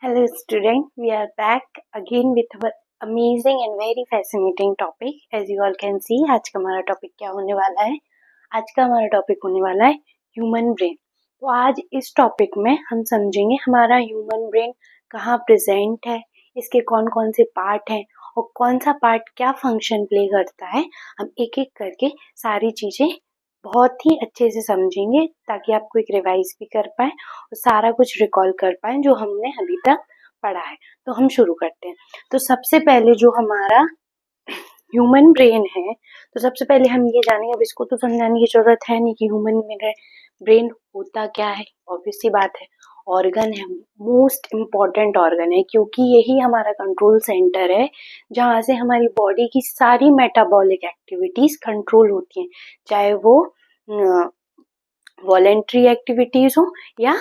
Hello student, we are back again with our amazing and very fascinating topic. As you all can see, आज का हमारा topic क्या होने वाला है? आज का हमारा टॉपिक होने वाला है ह्यूमन ब्रेन। तो आज इस टॉपिक में हम समझेंगे हमारा ह्यूमन ब्रेन कहाँ प्रेजेंट है, इसके कौन कौन से पार्ट हैं और कौन सा पार्ट क्या फंक्शन प्ले करता है। हम एक एक करके सारी चीजें बहुत ही अच्छे से समझेंगे ताकि आप क्विक रिवाइज भी कर पाए और सारा कुछ रिकॉल कर पाए जो हमने अभी तक पढ़ा है। तो हम शुरू करते हैं। तो सबसे पहले जो हमारा ह्यूमन ब्रेन है, तो सबसे पहले हम ये जानेंगे, अब इसको तो समझाने की जरूरत है नहीं कि ह्यूमन ब्रेन होता क्या है। ऑब्वियस सी बात है, ऑर्गन है, मोस्ट इम्पॉर्टेंट ऑर्गन है, क्योंकि यही हमारा कंट्रोल सेंटर है जहाँ से हमारी बॉडी की सारी मेटाबॉलिक एक्टिविटीज कंट्रोल होती हैं, चाहे वो वॉलेंट्री एक्टिविटीज हो या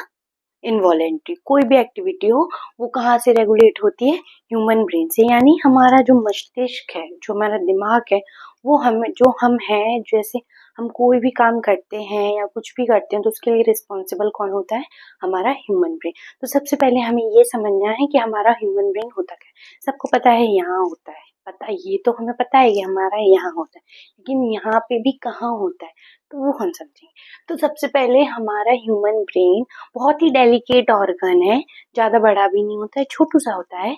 इनवॉलेंट्री, कोई भी एक्टिविटी हो, वो कहाँ से रेगुलेट होती है? ह्यूमन ब्रेन से। यानी हमारा जो मस्तिष्क है, जो हमारा दिमाग है, वो हम हैं, जैसे हम कोई भी काम करते हैं या कुछ भी करते हैं तो उसके लिए रिस्पॉन्सिबल कौन होता है? हमारा ह्यूमन ब्रेन। तो सबसे पहले हमें ये समझना है कि हमारा ह्यूमन ब्रेन होता क्या है। सबको पता है यहाँ होता है, ये तो हमें पता है कि हमारा यहाँ होता है, लेकिन यहाँ पे भी कहाँ होता है तो वो हम समझेंगे। तो सबसे पहले हमारा ह्यूमन ब्रेन बहुत ही डेलिकेट ऑर्गन है, ज्यादा बड़ा भी नहीं होता है, छोटू सा होता है।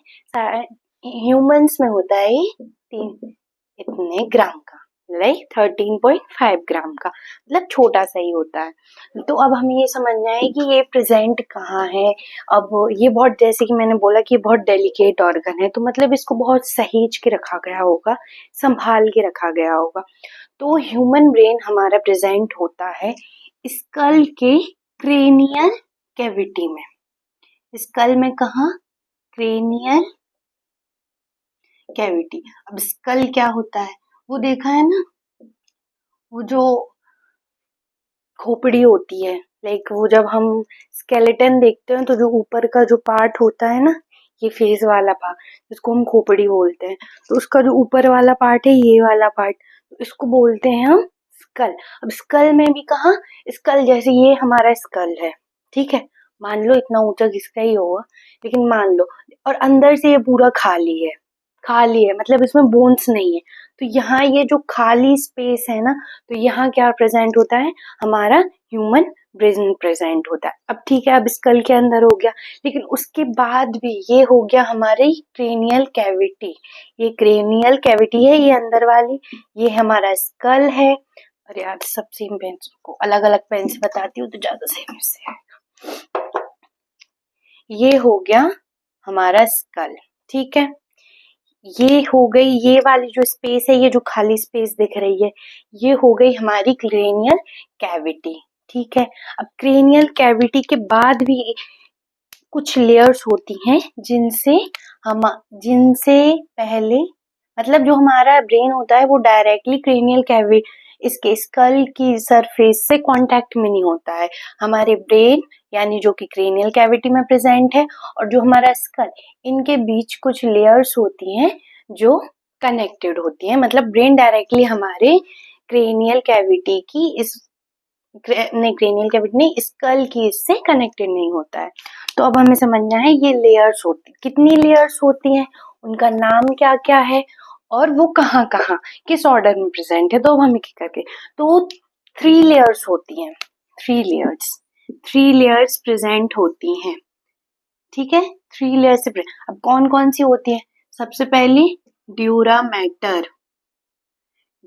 ह्यूमंस में होता है इतने ग्राम का, लाइक 13.5 ग्राम का, मतलब छोटा सा ही होता है। तो अब हमें ये समझना है कि ये प्रेजेंट कहाँ है। अब ये बहुत, जैसे कि मैंने बोला कि ये बहुत डेलिकेट ऑर्गन है, तो मतलब इसको बहुत सहेज के रखा गया होगा, संभाल के रखा गया होगा। तो ह्यूमन ब्रेन हमारा प्रेजेंट होता है स्कल के क्रेनियल कैविटी में। स्कल में कहा? Cranial cavity. अब स्कल क्या होता है वो देखा है ना, वो जो खोपड़ी होती है, लाइक वो जब हम स्केलेटन देखते हैं तो जो ऊपर का जो पार्ट होता है ना, ये फेस वाला पार्ट, जिसको हम खोपड़ी बोलते हैं, तो उसका जो ऊपर वाला पार्ट है, ये वाला पार्ट, तो इसको बोलते हैं हम स्कल। अब स्कल में भी कहा? स्कल जैसे ये हमारा स्कल है, ठीक है, मान लो इतना ऊंचा किसका ही होगा, लेकिन मान लो, और अंदर से ये पूरा खाली है, खाली है मतलब इसमें बोन्स नहीं है। तो यहाँ ये जो खाली स्पेस है ना, तो यहाँ क्या प्रेजेंट होता है? हमारा ह्यूमन ब्रेन प्रेजेंट होता है। अब ठीक है, अब स्कल के अंदर हो गया, लेकिन उसके बाद भी ये हो गया हमारी क्रेनियल कैविटी। ये क्रेनियल कैविटी है, ये अंदर वाली, ये हमारा स्कल है। अरे यार, सब सेम पेन को अलग अलग पेन से बताती हूँ तो ज्यादा सेम से। ये हो गया हमारा स्कल, ठीक है। ये हो गई, ये वाली जो स्पेस है, ये जो खाली स्पेस दिख रही है, ये हो गई हमारी क्रेनियल कैविटी, ठीक है। अब क्रेनियल कैविटी के बाद भी कुछ लेयर्स होती हैं जिनसे पहले, मतलब जो हमारा ब्रेन होता है वो डायरेक्टली क्रेनियल कैविटी, इसके स्कल की सरफेस से कांटेक्ट में नहीं होता है। हमारे ब्रेन यानी जो कि क्रेनियल कैविटी में प्रेजेंट है और जो हमारा स्कल, इनके बीच कुछ लेयर्स होती हैं जो कनेक्टेड होती हैं। मतलब ब्रेन डायरेक्टली हमारे क्रेनियल कैविटी की क्रेनियल कैविटी नहीं, स्कल की इससे कनेक्टेड नहीं होता है। तो अब हमें समझना है ये लेयर्स होती, कितनी लेयर्स होती हैं, उनका नाम क्या क्या है और वो कहाँ कहाँ किस ऑर्डर में प्रेजेंट है। तो अब हम एक करके, तो 3 लेयर्स होती हैं, 3 लेयर्स प्रेजेंट होती हैं, ठीक है। 3 लेयर्स से अब कौन कौन सी होती है? सबसे पहली ड्यूरा मैटर,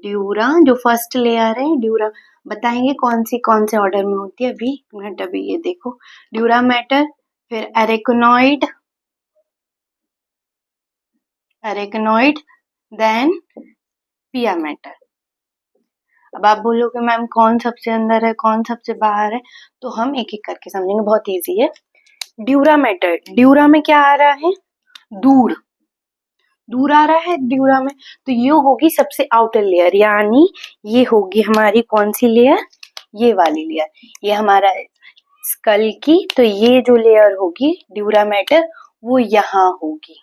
ड्यूरा जो फर्स्ट लेयर है, ड्यूरा बताएंगे कौन से ऑर्डर में होती है। अभी ये देखो, ड्यूरा मैटर, फिर एरेक्नोइड, देन पिया मैटर। अब आप बोलोगे मैम कौन सबसे अंदर है कौन सबसे बाहर है, तो हम एक एक करके समझेंगे, बहुत इजी है। ड्यूरा मैटर, ड्यूरा में क्या आ रहा है? दूर आ रहा है ड्यूरा में, तो ये होगी सबसे आउटर लेयर, यानी ये होगी हमारी कौन सी लेयर? ये वाली लेयर, ये हमारा स्कल की, तो ये जो लेयर होगी ड्यूरा मैटर, वो यहाँ होगी,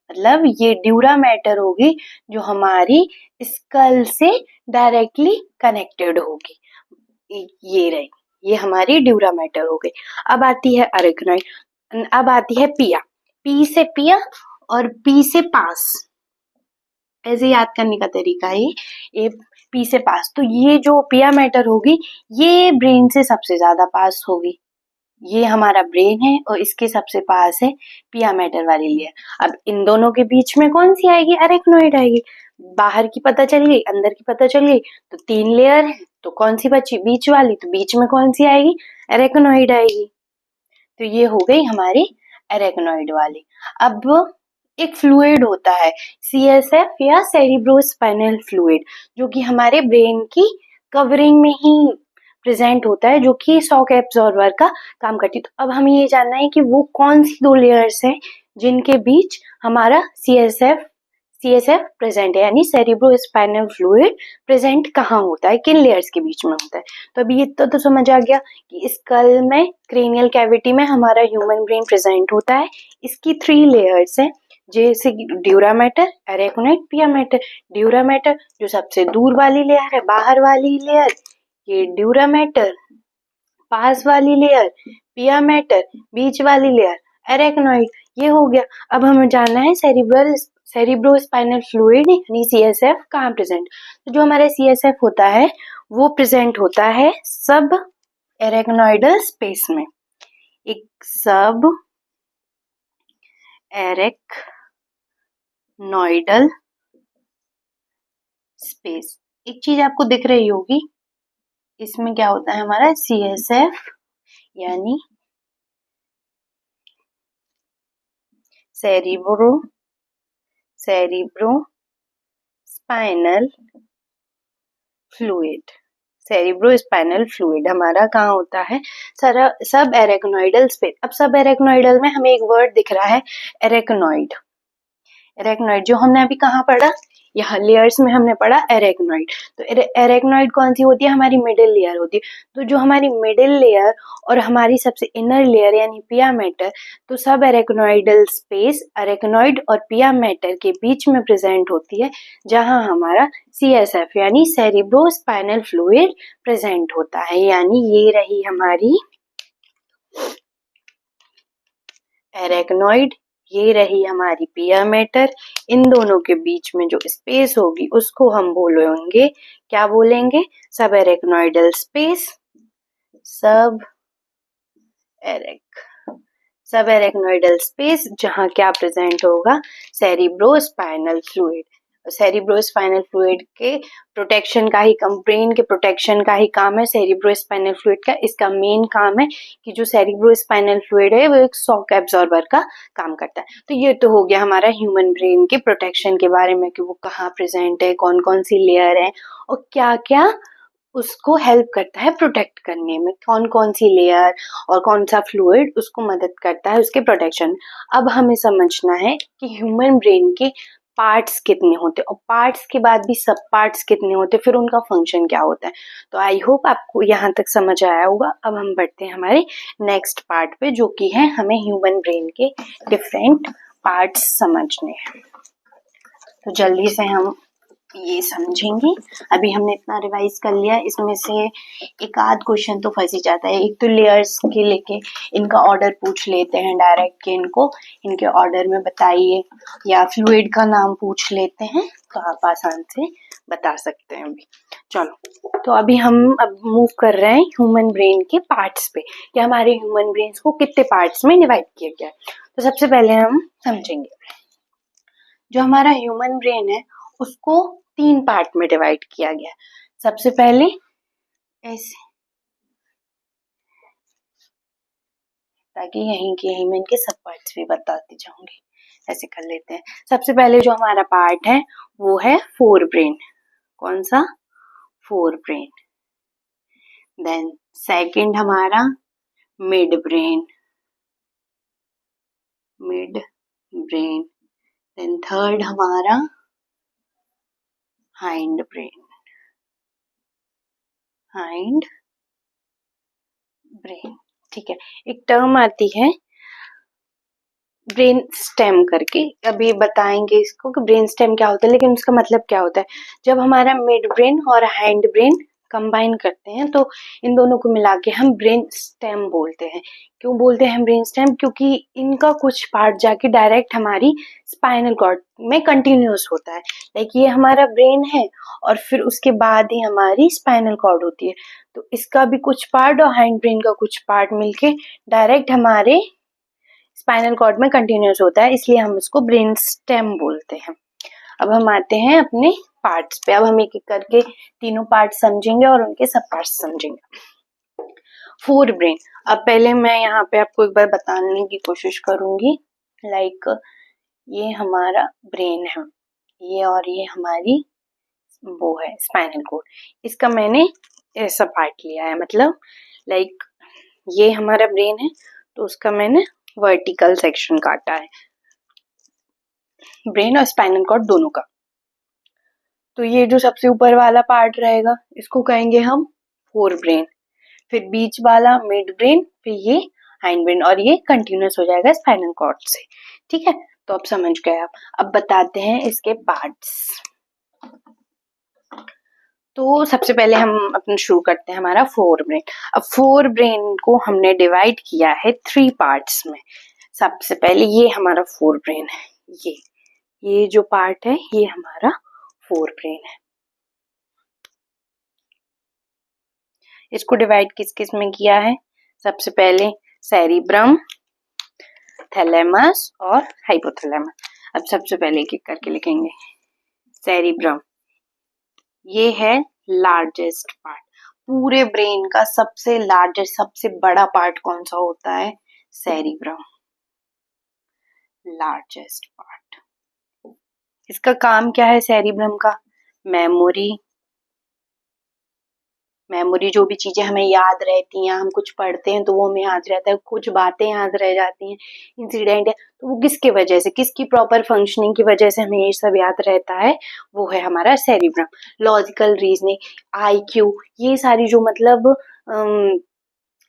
मतलब ये ड्यूरा मैटर होगी जो हमारी स्कल से डायरेक्टली कनेक्टेड होगी। ये रही, ये हमारी ड्यूरा मैटर हो गई। अब आती है अरेक्नोइड, अब आती है पिया। पी से पिया और पी से पास, ऐसे याद करने का तरीका है ये पी से पास। तो ये जो पिया मैटर होगी ये ब्रेन से सबसे ज्यादा पास होगी, ये हमारा ब्रेन है और इसके सबसे पास है पिया मैटर वाली लेयर। अब इन दोनों के बीच में कौन सी आएगी, अरेक्नोइड आएगी। बाहर की पता चल गई, अंदर की पता चल गई, तो 3 लेयर है, तो कौन सी बची, बीच वाली, तो बीच में कौन सी आएगी, अरेक्नोइड आएगी। तो ये हो गई हमारी अरेक्नोइड वाली। अब एक फ्लूइड होता है CSF या सेरिब्रोस्पाइनल फ्लूइड, जो कि हमारे ब्रेन की कवरिंग में ही प्रेजेंट होता है, जो कि शॉक एब्जॉर्बर का काम करती है। तो अब हमें ये जानना है कि वो कौन सी 2 लेयर्स हैं जिनके बीच हमारा CSF प्रेजेंट है, यानी सेरिब्रोस्पाइनल फ्लूइड प्रेजेंट कहाँ होता है, किन लेयर्स के बीच में होता है। तो अभी इतना तो समझ आ गया कि स्कल में, क्रेनियल कैविटी में हमारा ह्यूमन ब्रेन प्रेजेंट होता है। इसकी 3 लेयर्स हैं, जैसे ड्यूरा मैटर, अरेक्नोइड, पिया मैटर। ड्यूरा मैटर जो सबसे दूर वाली लेयर है, बाहर वाली लेयर, ये ड्यूरा मैटर, पास वाली लेयर पिया मैटर, बीच वाली लेयर अरेक्नोइड। ये हो गया। अब हमें जानना है सेरिब्रोस्पाइनल फ्लूइड यानी CSF कहाँ प्रेजेंट। तो जो हमारा CSF होता है वो प्रेजेंट होता है सब एरेक्नोइडल स्पेस में, एक सब एरेक्नोइडल स्पेस। एक चीज आपको दिख रही होगी, इसमें क्या होता है हमारा CSF यानी सेरिब्रोस्पाइनल फ्लूइड। सेरिब्रोस्पाइनल फ्लूइड हमारा कहाँ होता है, सब एरेक्नोइडल स्पेस। अब सब एरेक्नोइडल में हमें एक वर्ड दिख रहा है एरेक्नोइड। एरेक्नोइड जो हमने अभी कहाँ पढ़ा, यहाँ लेयर्स में हमने पढ़ा एरेक्नोइड। तो एरेक्नोइड कौन सी होती है, हमारी मिडिल लेयर होती है। तो जो हमारी मिडिल लेयर और हमारी सबसे इनर लेयर यानी पिया मैटर, तो सब एरेक्नोइडल स्पेस अरेक्नोइड और पिया मैटर के बीच में प्रेजेंट होती है, जहां हमारा CSF यानी सेरिब्रोस्पाइनल फ्लूइड प्रेजेंट होता है। यानी ये रही हमारी एरेक्नोइड, ये रही हमारी पिया मैटर। इन दोनों के बीच में जो स्पेस होगी उसको हम बोलेंगे, क्या बोलेंगे, सब एरेक्नोइडल स्पेस, सब एरेक्नोइडल स्पेस, जहां क्या प्रेजेंट होगा, सेरिब्रोस्पाइनल फ्लूइड। सेरिब्रोस्पाइनल फ्लूइड के प्रोटेक्शन का ही, ब्रेन के प्रोटेक्शन का ही काम है सेरिब्रोस्पाइनल फ्लूइड का। इसका मेन काम है कि जो सेरिब्रोस्पाइनल फ्लूइड है वो एक शॉक एब्जॉर्बर का काम करता है। तो ये तो हो गया हमारा ह्यूमन ब्रेन के प्रोटेक्शन के बारे में, कि वो कहाँ प्रेजेंट है, कौन कौन सी लेयर है और क्या क्या उसको हेल्प करता है प्रोटेक्ट करने में, कौन कौन सी लेयर और कौन सा फ्लूइड उसको मदद करता है उसके प्रोटेक्शन। अब हमें समझना है कि ह्यूमन ब्रेन के पार्ट्स कितने होते हैं और पार्ट्स के बाद भी सब पार्ट्स कितने होते हैं, फिर उनका फंक्शन क्या होता है। तो आई होप आपको यहाँ तक समझ आया होगा। अब हम बढ़ते हैं हमारे नेक्स्ट पार्ट पे, जो कि है हमें ह्यूमन ब्रेन के डिफरेंट पार्ट्स समझने हैं। तो जल्दी से हम ये समझेंगे। अभी हमने इतना रिवाइज कर लिया, इसमें से एक आध क्वेश्चन तो फंस ही जाता है। एक तो लेयर्स के लेके इनका ऑर्डर पूछ लेते हैं डायरेक्ट के इनको, इनके ऑर्डर में बताइए, या फ्लूइड का नाम पूछ लेते हैं तो आप आसान से बता सकते हैं। अभी चलो, तो अभी हम मूव कर रहे हैं ह्यूमन ब्रेन के पार्ट्स पे, कि हमारे ह्यूमन ब्रेन को कितने पार्ट्स में डिवाइड किया गया है। तो सबसे पहले हम समझेंगे जो हमारा ह्यूमन ब्रेन है उसको 3 पार्ट में डिवाइड किया गया। सबसे पहले ऐसे, ताकि यहीं के यहीं मैं इनके सब पार्ट्स भी बताती जाऊंगी, ऐसे कर लेते हैं। सबसे पहले जो हमारा पार्ट है वो है फोर ब्रेन। कौन सा, फोर ब्रेन। देन सेकंड हमारा midbrain, midbrain. Then third हमारा हाइंड ब्रेन, हाइंड ब्रेन। ठीक है, एक टर्म आती है ब्रेन स्टेम करके, अभी बताएंगे इसको कि ब्रेन स्टेम क्या होता है, लेकिन उसका मतलब क्या होता है। जब हमारा मिड ब्रेन और हाइंड ब्रेन कंबाइन करते हैं तो इन दोनों को मिला के हम ब्रेन स्टेम बोलते हैं। क्यों बोलते हैं हम ब्रेन स्टेम? क्योंकि इनका कुछ पार्ट जाके डायरेक्ट हमारी स्पाइनल कॉर्ड में कंटिन्यूस होता है। लाइक ये हमारा ब्रेन है और फिर उसके बाद ही हमारी स्पाइनल कॉर्ड होती है। तो इसका भी कुछ पार्ट और हाइंड ब्रेन का कुछ पार्ट मिलके डायरेक्ट हमारे स्पाइनल कॉर्ड में कंटिन्यूस होता है, इसलिए हम इसको ब्रेन स्टेम बोलते हैं। अब हम आते हैं अपने पार्ट्स पे। अब हम एक एक करके तीनों पार्ट समझेंगे और उनके सब पार्ट्स समझेंगे। Fore brain. अब पहले मैं यहाँ पे आपको एक बार बताने की कोशिश करूंगी। लाइक ये हमारा ब्रेन है, ये और ये हमारी वो है स्पाइनल कॉर्ड। इसका मैंने ऐसा पार्ट लिया है, मतलब लाइक ये हमारा ब्रेन है तो उसका मैंने वर्टिकल सेक्शन काटा है, ब्रेन और स्पाइनल कॉर्ड दोनों का। तो ये जो सबसे ऊपर वाला पार्ट रहेगा इसको कहेंगे हम फोर ब्रेन, फिर बीच वाला मिड ब्रेन, फिर ये हाइंड ब्रेन, और ये कंटिन्यूस हो जाएगा स्पाइनल कॉर्ड से। ठीक है, तो अब समझ गए आप। अब बताते हैं इसके पार्ट्स। तो सबसे पहले हम अपना शुरू करते हैं हमारा फोर ब्रेन। अब फोर ब्रेन को हमने डिवाइड किया है थ्री पार्ट्स में। सबसे पहले ये हमारा फोर ब्रेन है, ये जो पार्ट है ये हमारा फोर ब्रेन है। इसको डिवाइड किस किस में किया है? सबसे पहले सेरिब्रम, थैलेमस और हाइपोथैलेमस। अब सबसे पहले एक एक करके लिखेंगे। सेरिब्रम, ये है लार्जेस्ट पार्ट। पूरे ब्रेन का सबसे लार्जेस्ट, सबसे बड़ा पार्ट कौन सा होता है? Cerebrum, largest part. इसका काम क्या है सेरिब्रम का? मेमोरी, जो भी चीजें हमें याद रहती हैं, हम कुछ पढ़ते हैं तो वो हमें याद रहता है, कुछ बातें याद रह जाती हैं, इंसिडेंट है, तो वो किसके वजह से, किसकी प्रॉपर फंक्शनिंग की वजह से हमें ये सब याद रहता है? वो है हमारा सेरिब्रम। लॉजिकल रीजनिंग, IQ, ये सारी जो मतलब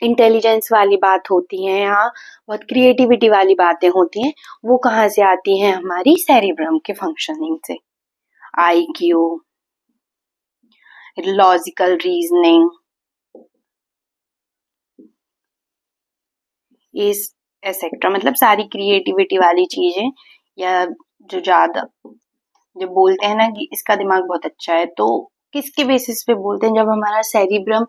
इंटेलिजेंस वाली बात होती है या बहुत क्रिएटिविटी वाली बातें होती हैं, वो कहाँ से आती हैं? हमारी सेरिब्रम के फंक्शनिंग से। IQ, लॉजिकल रीजनिंग, इस एसेट्रा, मतलब सारी क्रिएटिविटी वाली चीजें, या जो ज्यादा जो बोलते हैं ना कि इसका दिमाग बहुत अच्छा है, तो किसके बेसिस पे बोलते हैं? जब हमारा सेरिब्रम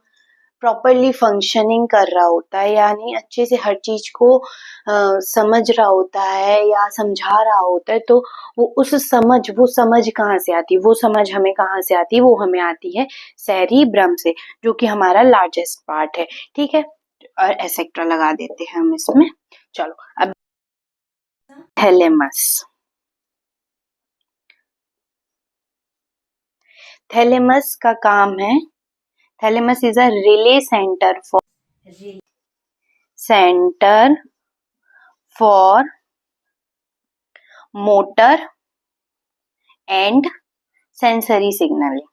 प्रॉपरली फंक्शनिंग कर रहा होता है, यानी अच्छे से हर चीज को समझ रहा होता है या समझा रहा होता है, तो वो समझ कहाँ से आती है? वो समझ हमें कहाँ से आती है? वो हमें आती है सेरिब्रम से, जो कि हमारा लार्जेस्ट पार्ट है। ठीक है, और एसेट्रा लगा देते हैं हम इसमें। चलो अब थैलेमस। थैलेमस का काम है, thalamus is a relay centre for motor and sensory signalling.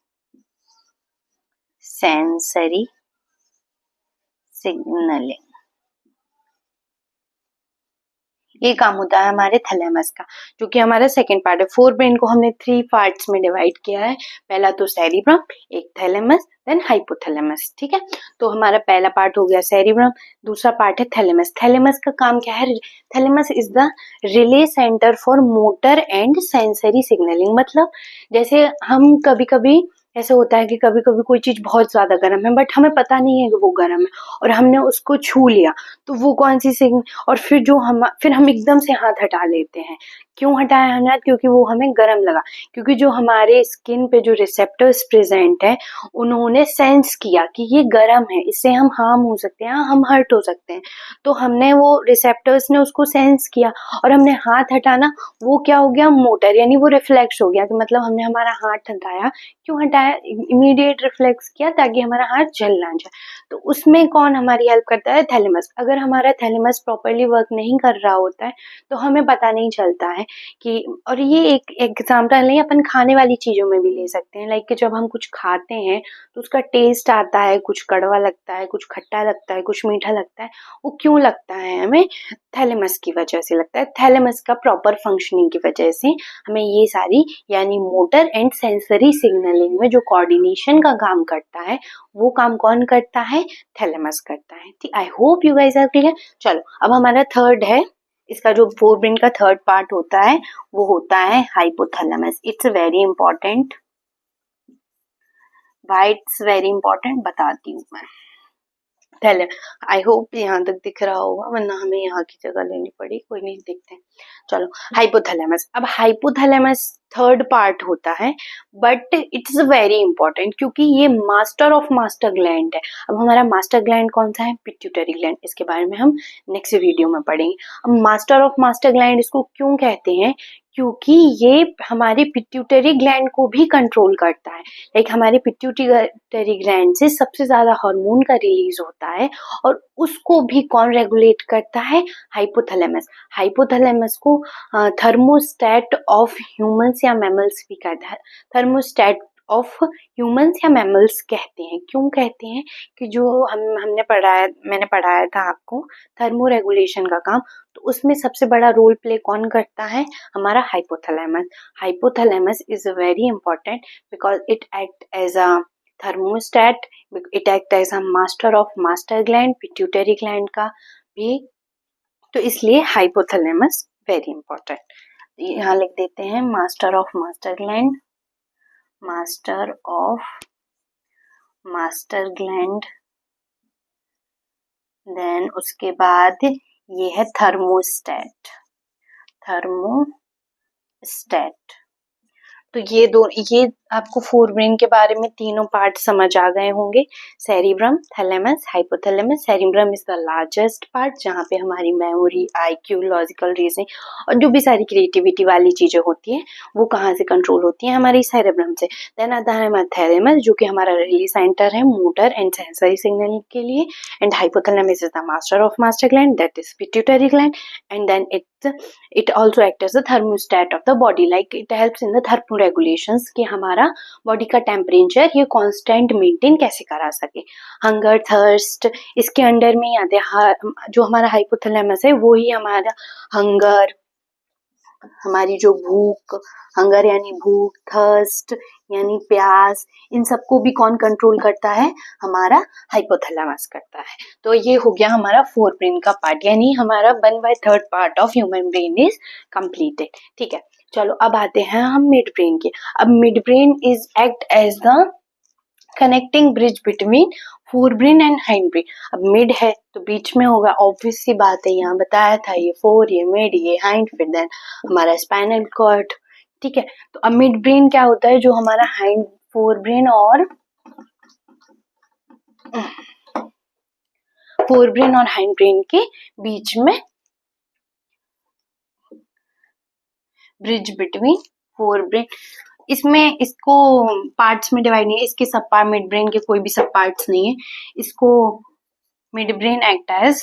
ये काम होता है हमारे थैलेमस का, जो कि हमारा सेकंड पार्ट है। फोर ब्रेन को हमने थ्री पार्ट्स में डिवाइड किया है। पहला तो सेरिब्रम, एक थैलेमस, देन हाइपोथैलेमस। ठीक है, तो हमारा पहला पार्ट हो गया सेरिब्रम, दूसरा पार्ट है थैलेमस। थैलेमस का काम क्या है? Thalamus is the relay centre for motor and sensory signalling. मतलब जैसे हम कभी कभी ऐसे होता है कि कभी कभी कोई चीज बहुत ज्यादा गर्म है, बट हमें पता नहीं है कि वो गर्म है, और हमने उसको छू लिया, तो वो कौन सी सिग्नल, और फिर हम एकदम से हाथ हटा लेते हैं। क्यों हटाया हमने? क्योंकि वो हमें गर्म लगा। क्योंकि जो हमारे स्किन पे जो रिसेप्टर्स प्रेजेंट है, उन्होंने सेंस किया कि ये गर्म है, इससे हम हार्म हो सकते हैं, हम हर्ट हो सकते हैं। तो हमने वो रिसेप्टर्स ने उसको सेंस किया और हमने हाथ हटाना, वो क्या हो गया? मोटर, यानी वो रिफ्लेक्स हो गया कि मतलब हमने हमारा हाथ हटाया। क्यों हटाया? इमीडिएट रिफ्लेक्स किया ताकि हमारा हाथ जल ना जाए। तो उसमें कौन हमारी हेल्प करता है? थैलेमस। अगर हमारा थैलेमस प्रॉपरली वर्क नहीं कर रहा होता है तो हमें पता नहीं चलता है कि, और ये एक एग्जाम्पल नहीं, अपन खाने वाली चीज़ों में भी ले सकते हैं। लाइक कि जब हम कुछ खाते हैं तो उसका टेस्ट आता है, कुछ कड़वा लगता है, कुछ खट्टा लगता है, कुछ मीठा लगता है। वो क्यों लगता है हमें? थैलेमस की वजह से लगता है। थैलेमस का प्रॉपर फंक्शनिंग की वजह से हमें ये सारी, यानी मोटर एंड सेंसरी सिग्नलिंग में जो कोऑर्डिनेशन का काम करता है, वो काम कौन करता है? थैलेमस करता है। ठीक, I hope you guys are clear. चलो अब हमारा थर्ड है, इसका जो फोर ब्रेन का थर्ड पार्ट होता है वो होता है hypothalamus. It's very important. Why it's very important बताती हूँ मैं। थैले, आई होप यहाँ तक दिख रहा होगा, वरना हमें यहाँ की जगह लेनी पड़ी। कोई नहीं, देखते हैं। चलो, हाइपोथैलेमस। अब हाइपोथैलेमस थर्ड पार्ट होता है, बट इट्स वेरी इंपॉर्टेंट क्योंकि ये मास्टर ऑफ मास्टर ग्लैंड है। अब हमारा मास्टर ग्लैंड कौन सा है? Pituitary gland. इसके बारे में हम नेक्स्ट वीडियो में पढ़ेंगे। अब मास्टर ऑफ मास्टर ग्लैंड इसको क्यों कहते हैं? क्योंकि ये हमारी पिट्यूटरी ग्लैंड को भी कंट्रोल करता है। लाइक हमारे पिट्यूटरी ग्लैंड से सबसे ज्यादा हार्मोन का रिलीज होता है, और उसको भी कौन रेगुलेट करता है? हाइपोथैलेमस। हाइपोथैलेमस को थर्मोस्टेट ऑफ ह्यूमंस या मैमल्स भी कहता है। थर्मोस्टेट ऑफ ह्यूमंस या मैमल्स कहते हैं। क्यों कहते हैं? कि जो मैंने पढ़ाया था आपको थर्मो रेगुलेशन का काम, तो उसमें सबसे बड़ा रोल प्ले कौन करता है? हमारा hypothalamus. Hypothalamus is very important because it act as a thermostat, it act as a master of master gland, pituitary gland का भी, तो इसलिए हाइपोथैलेमस वेरी इंपॉर्टेंट। यहाँ लिख देते हैं master of master gland, master of master gland. Then उसके बाद ये है थर्मोस्टेट। थर्मोस्टेट, तो ये आपको फोर ब्रेन के बारे में तीनों पार्ट समझ आ गए होंगे। Cerebrum, thalamus, hypothalamus. Cerebrum is the largest part, जहाँ पे हमारी मेमोरी, आईक्यू, लॉजिकल रीजनिंग और जो भी सारी क्रिएटिविटी वाली चीजें होती हैं वो कहाँ से कंट्रोल होती हैं? हमारी सेरिब्रम से। देन आता है हमारा थैलेमस, जो कि हमारा रिलीज सेंटर है मोटर एंड सेंसरी सिग्नलिंग के लिए। And hypothalamus is the master of master gland, that is pituitary gland. And then it also acts as the thermostat of the body, like it helps in the thermoregulations कि हमारा body का temperature ये constant maintain कैसे करा सके। Hunger, thirst इसके under में ही आते हैं। जो हमारा हाइपोथैलेमस है वो ही हमारा हंगर, हमारी जो भूख, हंगर यानी भूख, थर्स्ट यानी प्यास, इन सबको भी कौन कंट्रोल करता है? हमारा हाइपोथैलेमस करता है। तो ये हो गया हमारा फोर ब्रेन का पार्ट, यानी हमारा 1/3 part of human brain is completed. ठीक है, चलो अब आते हैं हम मिड ब्रेन के। अब midbrain is act as the connecting bridge between forebrain and hindbrain. अब मिड है तो बीच में होगा, ऑब्वियस सी बात है, यहाँ बताया था ये फोर, ये मिड, ये हाइंड, फिर देन हमारा स्पाइनल कॉर्ड। ठीक है, तो अब मिड ब्रेन क्या होता है? जो हमारा हाइंड फोर ब्रेन और हाइंड ब्रेन के बीच में ब्रिज बिटवीन फोर ब्रेन। इसमें इसको पार्ट्स में डिवाइड नहीं है, इसके सब पार्ट, मिड ब्रेन के कोई भी सब पार्ट्स नहीं है। इसको midbrain act as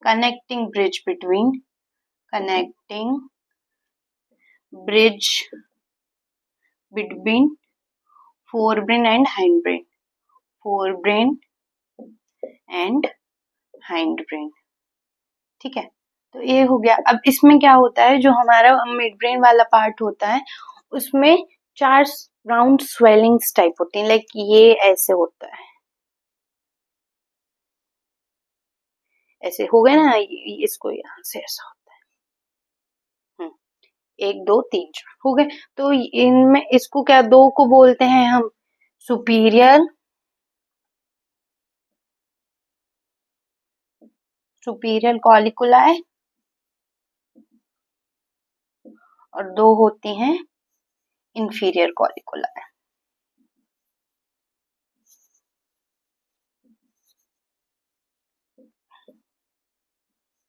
connecting bridge between forebrain and hindbrain, forebrain and hindbrain. ठीक है, तो ये हो गया। अब इसमें क्या होता है? जो हमारा मिड ब्रेन वाला पार्ट होता है उसमें 4 राउंड स्वेलिंग्स टाइप होती हैं। लाइक ये ऐसे होता है, ऐसे हो गए ना, इसको यहाँ से ऐसा होता है। 1 2 3 4 हो गए। तो इनमें इसको क्या, दो को बोलते हैं हम सुपीरियर कॉलिकुलाई, और दो होती हैं इंफीरियर कॉलिकुलाई।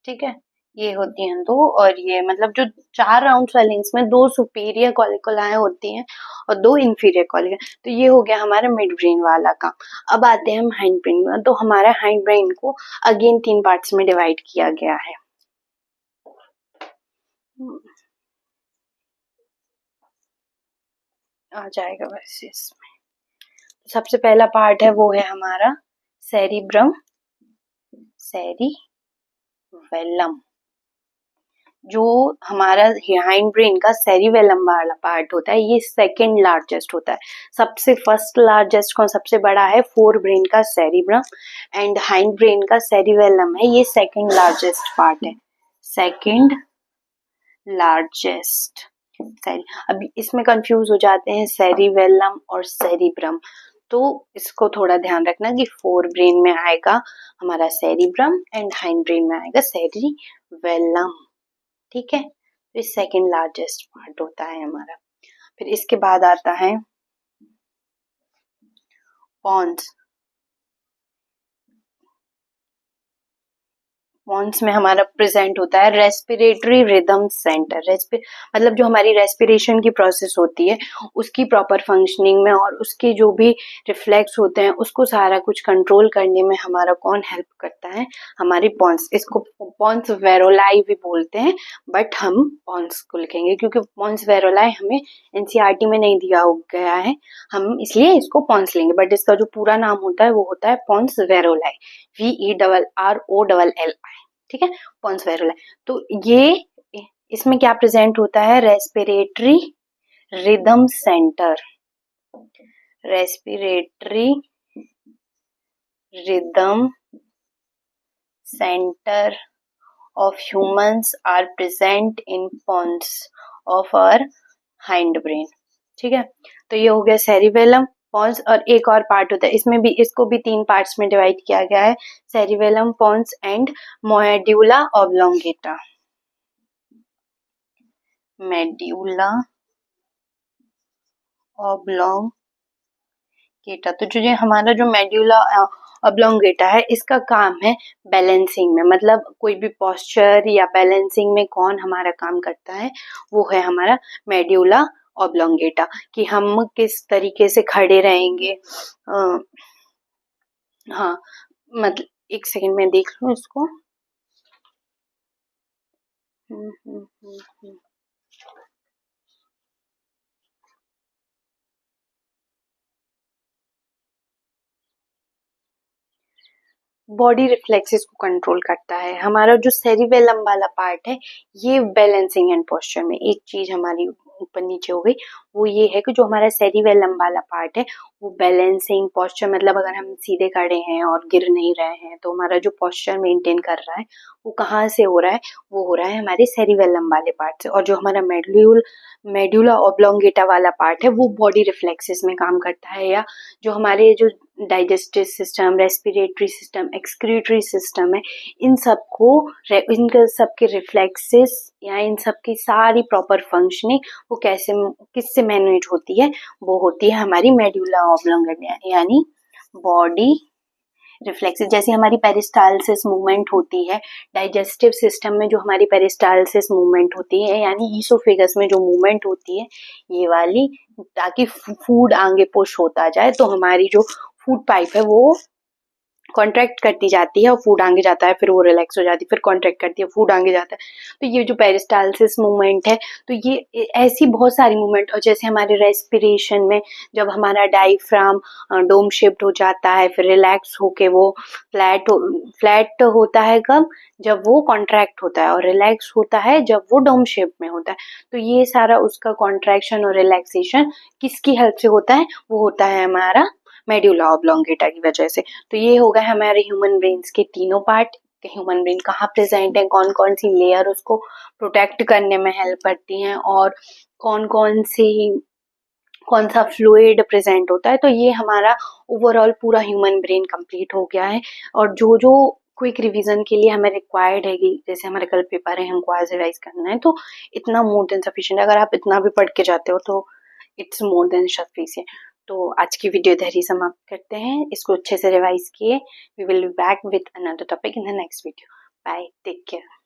ठीक है, ये होती हैं दो, और ये मतलब जो 4 राउंड स्वेलिंग्स में 2 सुपीरियर कॉलिकुलाई होती हैं और 2 इंफीरियर कॉलिकुलाई। तो ये हो गया हमारा मिड ब्रेन वाला काम। अब आते हैं हम हाइंड ब्रेन में। तो हमारा हाइंड ब्रेन को अगेन 3 पार्ट्स में डिवाइड किया गया है। आ जाएगा वैसे इसमें। सबसे पहला पार्ट है वो है हमारा सेरिब्रम, सेरिवेलम। जो हमारा हाइंड ब्रेन का सेरिवेलम वाला पार्ट होता है, ये सेकंड लार्जेस्ट होता है। सबसे फर्स्ट लार्जेस्ट कौन सबसे बड़ा है, फोर ब्रेन का सेरिब्रम, एंड हाइंड ब्रेन का सेरिवेलम है, ये सेकंड लार्जेस्ट पार्ट है, सेकंड लार्जेस्ट। अभी इसमें कंफ्यूज हो जाते हैं सेरिवेलम और सेरिब्रम, तो इसको थोड़ा ध्यान रखना कि फोर ब्रेन में आएगा हमारा सेरिब्रम एंड हाइंड ब्रेन में आएगा सेरिवेलम, ठीक है। तो सेकंड लार्जेस्ट पार्ट होता है हमारा। फिर इसके बाद आता है पॉन्स। पॉन्स में हमारा प्रेजेंट होता है रेस्पिरेटरी रिदम सेंटर। मतलब जो हमारी रेस्पिरेशन की प्रोसेस होती है उसकी प्रॉपर फंक्शनिंग में और उसके जो भी रिफ्लेक्स होते हैं उसको सारा कुछ कंट्रोल करने में हमारा कौन हेल्प करता है, हमारी पॉन्स। इसको पॉन्स वेरोलाई भी बोलते हैं, बट हम पॉन्स को लिखेंगे क्योंकि पॉन्स वेरोलाई हमें एनसीईआरटी में नहीं दिया गया है, हम इसलिए इसको पॉन्स लेंगे, बट इसका जो पूरा नाम होता है वो होता है पॉन्स वेरोलाई, VERROLLI, ठीक है, पॉन्स वेरोलाई। तो ये इसमें क्या प्रेजेंट होता है, respiratory rhythm centre, respiratory rhythm centre of humans are present in pons of our hind brain, ठीक है। तो ये हो गया सेरिवेलम, पॉन्स, और एक और पार्ट होता है इसमें भी, इसको भी तीन पार्ट्स में डिवाइड किया गया है, cerebellum, pons and medulla oblongata. Medulla oblongata, तो जो हमारा जो मेडुला ऑब्लोंगेटा है इसका काम है बैलेंसिंग में, मतलब कोई भी पोस्चर या बैलेंसिंग में कौन हमारा काम करता है, वो है हमारा मेडुला ऑब्लोंगेटा, कि हम किस तरीके से खड़े रहेंगे। हाँ, मतलब एक सेकंड में देख लूं इसको। बॉडी रिफ्लेक्सेस को कंट्रोल करता है। हमारा जो सेरिवेलम वाला पार्ट है ये बैलेंसिंग एंड पोस्चर में, एक चीज हमारी ऊपर नीचे हो गई, वो ये है कि जो हमारा सेरिवेलम वाला पार्ट है वो बैलेंसिंग पोस्चर, मतलब अगर हम सीधे खड़े हैं और गिर नहीं रहे हैं तो हमारा जो पोस्चर मेंटेन कर रहा है वो कहाँ से हो रहा है, वो हो रहा है हमारे सेरिवेलम वाले पार्ट से। और जो हमारा मेडुला ऑब्लोंगेटा वाला पार्ट है वो बॉडी रिफ्लेक्सेस में काम करता है, या जो हमारे जो digestive system, respiratory system, excretory system है, इन सबके रिफ्लेक्सेस या इन सब की सारी प्रॉपर फंक्शनिंग वो कैसे किससे मैनेज होती है, वो होती है हमारी मेडुला ऑब्लोंगेटा, यानी बॉडी रिफ्लेक्सेस। जैसे हमारी पेरिस्टालसिस मूवमेंट होती है डाइजेस्टिव सिस्टम में, जो हमारी पेरिस्टालसिस मूवमेंट होती है यानी ईसोफेगस में जो मूवमेंट होती है ये वाली, ताकि फूड आगे पुश होता जाए, तो हमारी जो फूड पाइप है वो कॉन्ट्रैक्ट करती जाती है और फूड आगे जाता है, फिर वो रिलैक्स हो जाती है, फिर कॉन्ट्रैक्ट करती है, फूड आगे जाता है। तो ये जो पेरिस्टालसिस मूवमेंट है, तो ये ऐसी बहुत सारी मूवमेंट, और जैसे हमारे रेस्पिरेशन में जब हमारा डायफ्राम डोम शिफ्ट हो जाता है फिर रिलैक्स होके वो फ्लैट होता है, कब, जब वो कॉन्ट्रैक्ट होता है, और रिलैक्स होता है जब वो डोम शेप में होता है। तो ये सारा उसका कॉन्ट्रैक्शन और रिलैक्सेशन किसकी हेल्प से होता है, वो होता है हमारा मेडुला ऑब्लोंगेटा की वजह से। तो ये हो गए हमारे ह्यूमन ब्रेन्स के तीनों पार्ट, ह्यूमन ब्रेन कहाँ प्रेजेंट है, कौन कौन सी लेयर उसको प्रोटेक्ट करने में हेल्प करती हैं, और कौन सा फ्लूइड प्रेजेंट होता है। तो ये हमारा ओवरऑल पूरा ह्यूमन ब्रेन कंप्लीट हो गया है। और जो जो क्विक रिवीजन के लिए हमें रिक्वायर्ड है कि जैसे हमारे कल पेपर है हमको आज रिवाइज करना है, तो इतना मोर देन सफिशिएंट। अगर आप इतना भी पढ़ के जाते हो तो इट्स मोर देन सफिशिएंट। तो आज की वीडियो इधर ही समाप्त करते हैं, इसको अच्छे से रिवाइज किए। We will be back with another topic in the next video. Bye, take care.